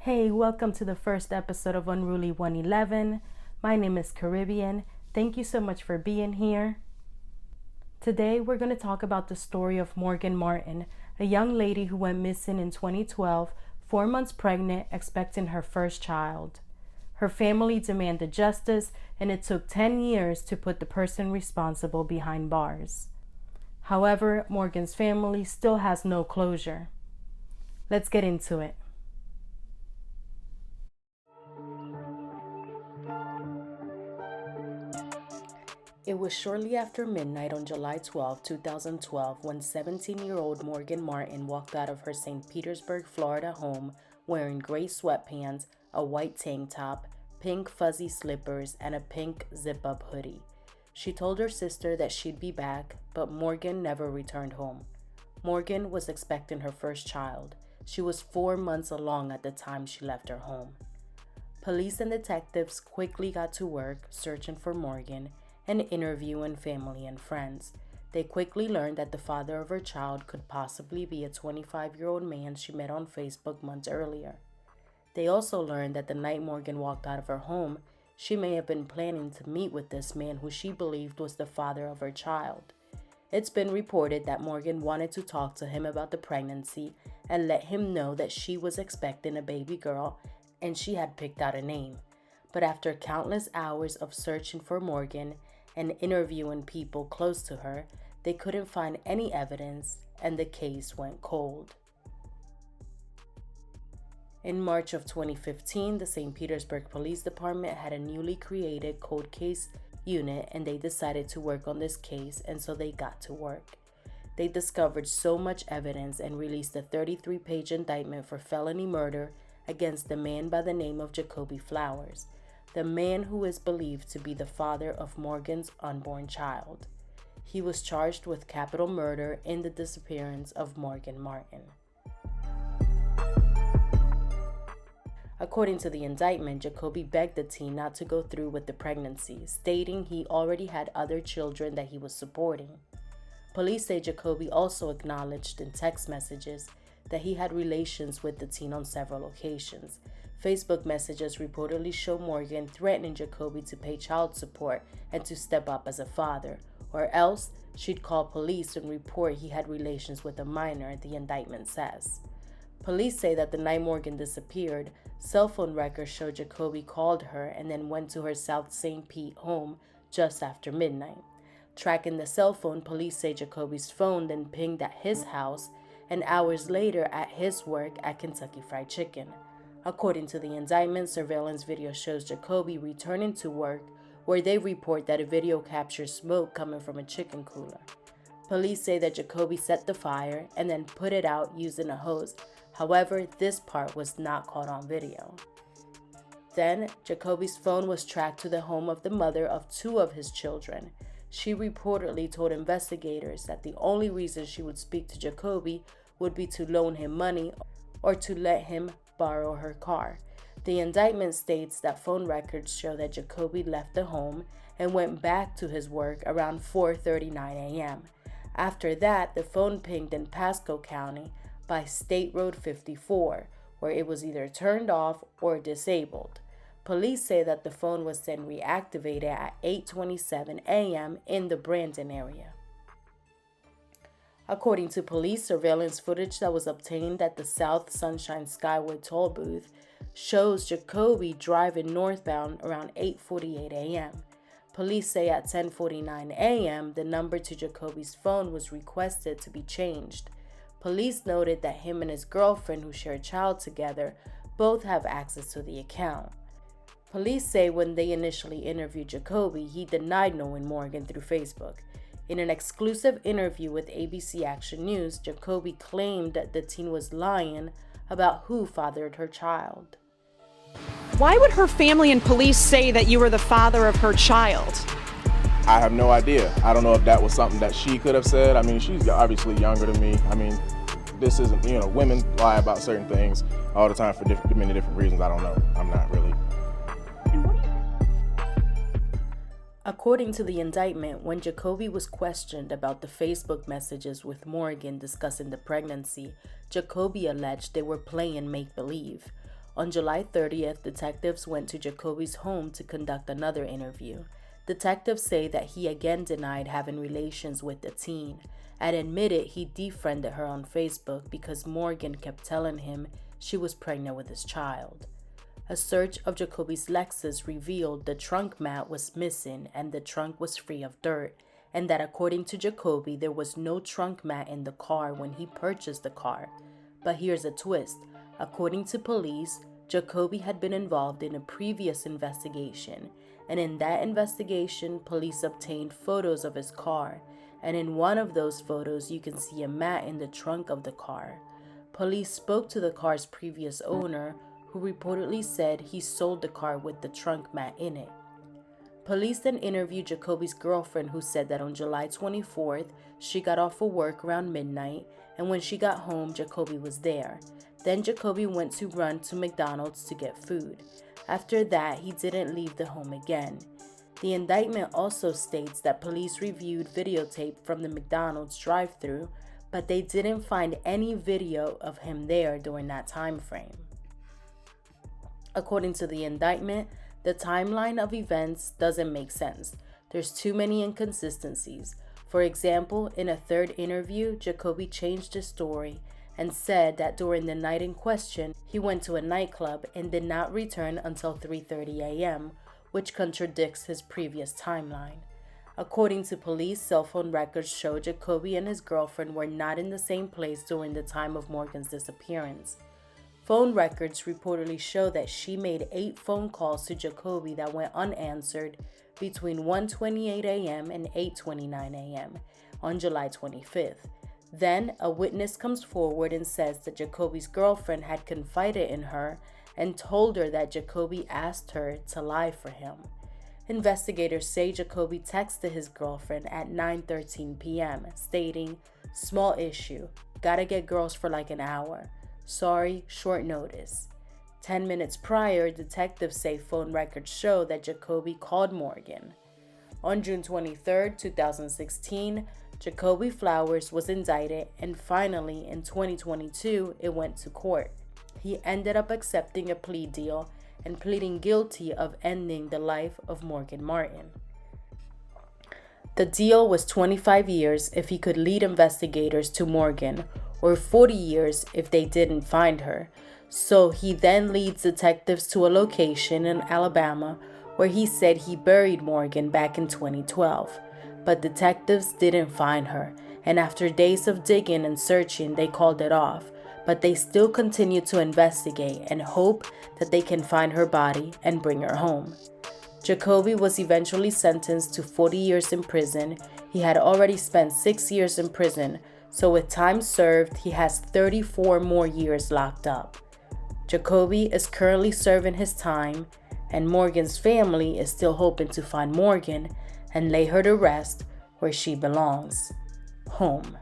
Hey, welcome to the first episode of Unruly 111. My name is Caribbean. Thank you so much for being here. Today, we're going to talk about the story of Morgan Martin, a young lady who went missing in 2012, 4 months pregnant, expecting her first child. Her family demanded justice, and it took 10 years to put the person responsible behind bars. However, Morgan's family still has no closure. Let's get into it. It was shortly after midnight on July 12, 2012, when 17-year-old Morgan Martin walked out of her St. Petersburg, Florida home wearing gray sweatpants, a white tank top, pink fuzzy slippers, and a pink zip-up hoodie. She told her sister that she'd be back, but Morgan never returned home. Morgan was expecting her first child. She was 4 months along at the time she left her home. Police and detectives quickly got to work searching for Morgan and interviewing family and friends. They quickly learned that the father of her child could possibly be a 25-year-old man she met on Facebook months earlier. They also learned that the night Morgan walked out of her home, she may have been planning to meet with this man who she believed was the father of her child. It's been reported that Morgan wanted to talk to him about the pregnancy and let him know that she was expecting a baby girl and she had picked out a name. But after countless hours of searching for Morgan and interviewing people close to her, they couldn't find any evidence and the case went cold. In March of 2015, the St. Petersburg Police Department had a newly created cold case unit and they decided to work on this case, and so they got to work. They discovered so much evidence and released a 33-page indictment for felony murder against the man by the name of Jacoby Flowers, the man who is believed to be the father of Morgan's unborn child. He was charged with capital murder in the disappearance of Morgan Martin. According to the indictment, Jacoby begged the teen not to go through with the pregnancy, stating he already had other children that he was supporting. Police say Jacoby also acknowledged in text messages that he had relations with the teen on several occasions. Facebook messages reportedly show Morgan threatening Jacoby to pay child support and to step up as a father, or else she'd call police and report he had relations with a minor, the indictment says. Police say that the night Morgan disappeared, cell phone records show Jacoby called her and then went to her South St. Pete home just after midnight. Tracking the cell phone, police say Jacoby's phone then pinged at his house and hours later at his work at Kentucky Fried Chicken. According to the indictment, surveillance video shows Jacoby returning to work, where they report that a video captures smoke coming from a chicken cooler. Police say that Jacoby set the fire and then put it out using a hose. However, this part was not caught on video. Then, Jacoby's phone was tracked to the home of the mother of 2 of his children. She reportedly told investigators that the only reason she would speak to Jacoby would be to loan him money or to let him borrow her car. The indictment states that phone records show that Jacoby left the home and went back to his work around 4:39 a.m. After that, the phone pinged in Pasco County by State Road 54, where it was either turned off or disabled. Police say that the phone was then reactivated at 8:27 a.m. in the Brandon area. According to police, surveillance footage that was obtained at the South Sunshine Skyway toll booth shows Jacoby driving northbound around 8:48 a.m. Police say at 10:49 a.m. the number to Jacoby's phone was requested to be changed. Police noted that him and his girlfriend, who share a child together, both have access to the account. Police say when they initially interviewed Jacoby, he denied knowing Morgan through Facebook. In an exclusive interview with ABC Action News, Jacoby claimed that the teen was lying about who fathered her child. Why would her family and police say that you were the father of her child? I have no idea. I don't know if that was something that she could have said. I mean, she's obviously younger than me. I mean, this isn't, women lie about certain things all the time for many different reasons. I don't know. I'm not really. According to the indictment, when Jacoby was questioned about the Facebook messages with Morgan discussing the pregnancy, Jacoby alleged they were playing make-believe. On July 30th, detectives went to Jacoby's home to conduct another interview. Detectives say that he again denied having relations with the teen and admitted he defriended her on Facebook because Morgan kept telling him she was pregnant with his child. A search of Jacoby's Lexus revealed the trunk mat was missing and the trunk was free of dirt, and that according to Jacoby, there was no trunk mat in the car when he purchased the car. But here's a twist. According to police, Jacoby had been involved in a previous investigation, and in that investigation, police obtained photos of his car, and in one of those photos, you can see a mat in the trunk of the car. Police spoke to the car's previous owner, who reportedly said he sold the car with the trunk mat in it. Police then interviewed Jacoby's girlfriend, who said that on July 24th, she got off of work around midnight, and when she got home, Jacoby was there. Then Jacoby went to run to McDonald's to get food. After that, he didn't leave the home again. The indictment also states that police reviewed videotape from the McDonald's drive-thru, but they didn't find any video of him there during that time frame. According to the indictment, the timeline of events doesn't make sense. There's too many inconsistencies. For example, in a third interview, Jacoby changed his story and said that during the night in question, he went to a nightclub and did not return until 3:30 a.m., which contradicts his previous timeline. According to police, cell phone records show Jacoby and his girlfriend were not in the same place during the time of Morgan's disappearance. Phone records reportedly show that she made 8 phone calls to Jacoby that went unanswered between 1:28 a.m. and 8:29 a.m. on July 25th. Then, a witness comes forward and says that Jacoby's girlfriend had confided in her and told her that Jacoby asked her to lie for him. Investigators say Jacoby texted his girlfriend at 9:13 p.m., stating, "Small issue, gotta get girls for like an hour. Sorry, short notice." 10 minutes prior, detectives say phone records show that Jacoby called Morgan. On June 23, 2016, Jacoby Flowers was indicted, and finally, in 2022, it went to court. He ended up accepting a plea deal and pleading guilty of ending the life of Morgan Martin. The deal was 25 years if he could lead investigators to Morgan, or 40 years if they didn't find her. So he then leads detectives to a location in Alabama where he said he buried Morgan back in 2012. But detectives didn't find her, and after days of digging and searching, they called it off. But they still continue to investigate and hope that they can find her body and bring her home. Jacoby was eventually sentenced to 40 years in prison. He had already spent 6 years in prison, so with time served, he has 34 more years locked up. Jacoby is currently serving his time, and Morgan's family is still hoping to find Morgan and lay her to rest where she belongs, home.